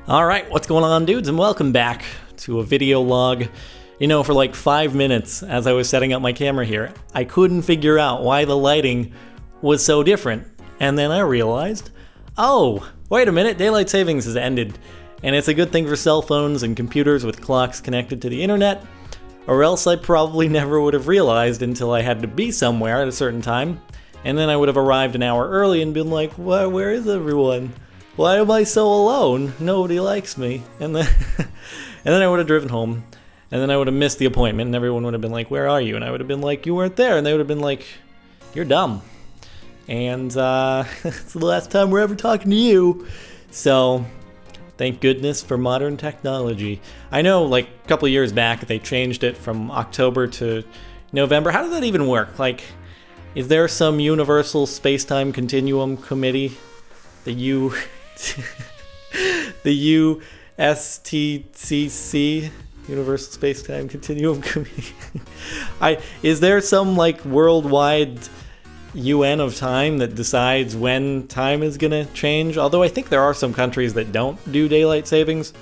Alright, what's going on, dudes, and welcome back to a video log. You know, for like 5 minutes as I was setting up my camera here, I couldn't figure out why the lighting was so different. And then I realized, oh, wait a minute, daylight savings has ended. And it's a good thing for cell phones and computers with clocks connected to the internet, or else I probably never would have realized until I had to be somewhere at a certain time. And then I would have arrived an hour early and been like, where is everyone? Why am I so alone? Nobody likes me. And then I would have driven home. And then I would have missed the appointment and everyone would have been like, where are you? And I would have been like, you weren't there. And they would have been like, you're dumb. And it's the last time we're ever talking to you. So thank goodness for modern technology. I know like a couple of years back they changed it from October to November. How does that even work? Like, is there some universal space-time continuum committee? The USTCC, Universal Space-Time Continuum Committee. Is there some like worldwide UN of time that decides when time is gonna change? Although I think there are some countries that don't do daylight savings.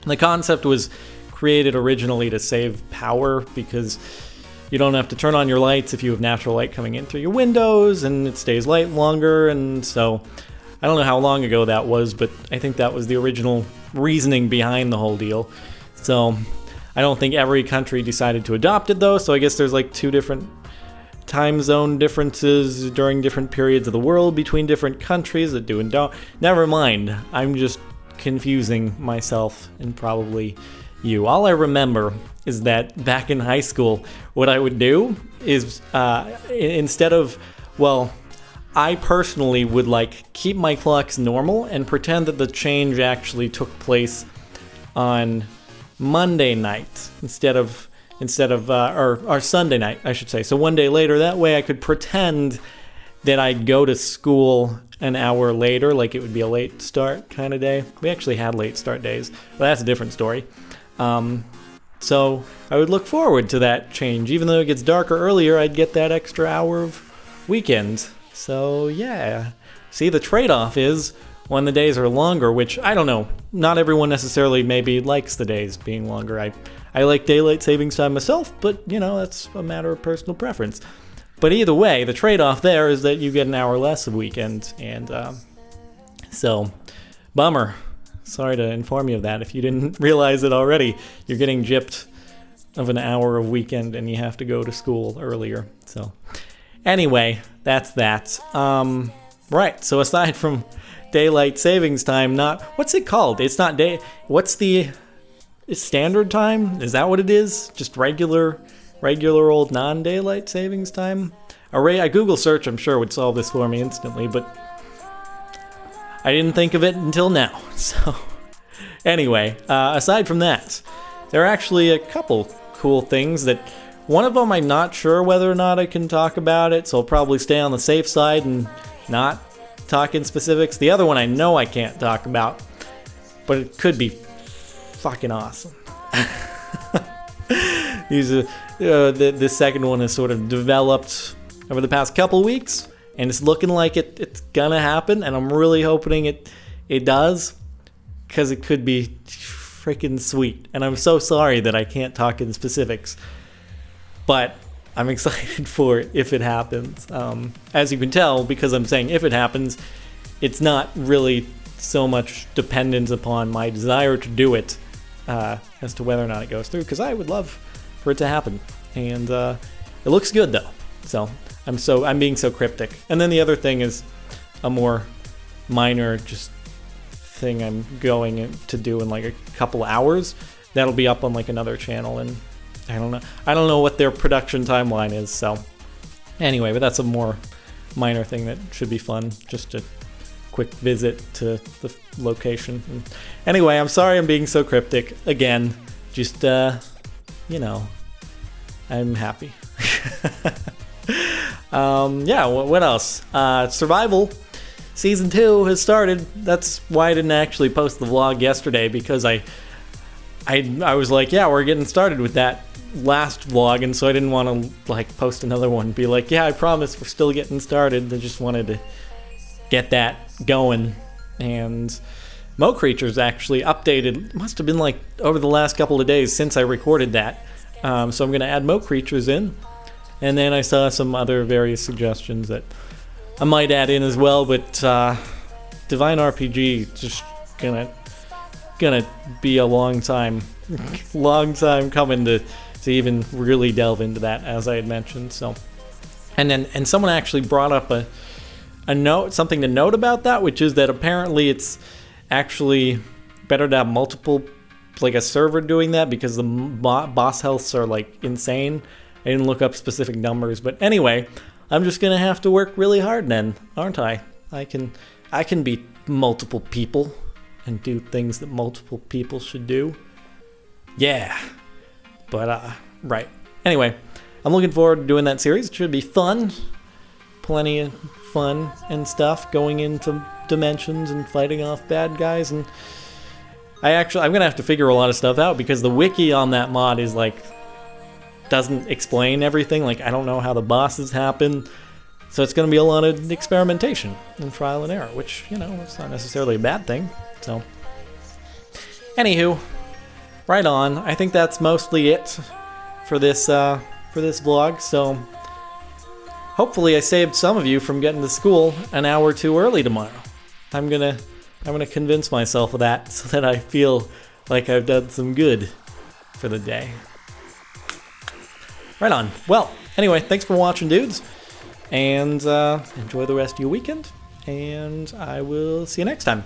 The concept was created originally to save power because you don't have to turn on your lights if you have natural light coming in through your windows, and it stays light longer, and so I don't know how long ago that was, but I think that was the original reasoning behind the whole deal. So I don't think every country decided to adopt it though, so I guess there's like 2 different time zone differences during different periods of the world between different countries that do and don't. Never mind, I'm just confusing myself and probably you. All I remember is that back in high school, what I would do is instead of, well, I personally would like keep my clocks normal and pretend that the change actually took place on Monday night instead of or Sunday night, I should say. So one day later, that way I could pretend that I'd go to school an hour later, like it would be a late start kind of day. We actually had late start days, but that's a different story. So I would look forward to that change. Even though it gets darker earlier, I'd get that extra hour of weekend. So yeah, see, the trade-off is when the days are longer, which I don't know, not everyone necessarily maybe likes the days being longer. I like daylight savings time myself, but you know, that's a matter of personal preference. But either way, the trade-off there is that you get an hour less of weekend, and so bummer. Sorry to inform you of that. If you didn't realize it already, you're getting gypped of an hour of weekend and you have to go to school earlier. So anyway, that's that. Right, so aside from daylight savings time, what's it called? It's not what's the standard time? Is that what it is? Just regular old non-daylight savings time? A Google search, I'm sure, would solve this for me instantly, but I didn't think of it until now. So anyway, aside from that, there are actually a couple cool things that one of them I'm not sure whether or not I can talk about it, so I'll probably stay on the safe side and not talk in specifics. The other one I know I can't talk about, but it could be fucking awesome. The second one has sort of developed over the past couple weeks, and it's looking like it's gonna happen, and I'm really hoping it does, because it could be freaking sweet. And I'm so sorry that I can't talk in specifics, but I'm excited for it if it happens. As you can tell, because I'm saying if it happens, it's not really so much dependent upon my desire to do it as to whether or not it goes through, because I would love for it to happen. And it looks good though, so I'm being so cryptic. And then the other thing is a more minor just thing I'm going to do in like a couple hours. That'll be up on like another channel, and I don't know what their production timeline is. So anyway, but that's a more minor thing that should be fun. Just a quick visit to the location. And anyway, I'm sorry I'm being so cryptic again. Just you know, I'm happy. Yeah, what else? Survival Season 2 has started. That's why I didn't actually post the vlog yesterday, because I was like, yeah, we're getting started with that last vlog, and so I didn't want to like post another one and be like, yeah, I promise we're still getting started. I just wanted to get that going. And Mo Creatures actually updated. Must have been like over the last couple of days since I recorded that. So I'm going to add Mo Creatures in. And then I saw some other various suggestions that I might add in as well. But Divine RPG just gonna be a long time coming to even really delve into that, as I had mentioned. So, and someone actually brought up something to note about that, which is that apparently it's actually better to have multiple, like a server doing that, because the boss healths are like insane. I didn't look up specific numbers, but anyway, I'm just gonna have to work really hard then, aren't I? I can be multiple people and do things that multiple people should do. Yeah. But right. Anyway, I'm looking forward to doing that series. It should be fun. Plenty of fun and stuff, going into dimensions and fighting off bad guys. And I'm gonna have to figure a lot of stuff out, because the wiki on that mod is like doesn't explain everything. Like, I don't know how the bosses happen, so it's gonna be a lot of experimentation and trial and error, which, you know, it's not necessarily a bad thing. So anywho, right on. I think that's mostly it for this vlog. So hopefully I saved some of you from getting to school an hour too early tomorrow. I'm gonna convince myself of that, so that I feel like I've done some good for the day. Right on. Well, anyway, thanks for watching, dudes, and enjoy the rest of your weekend, and I will see you next time.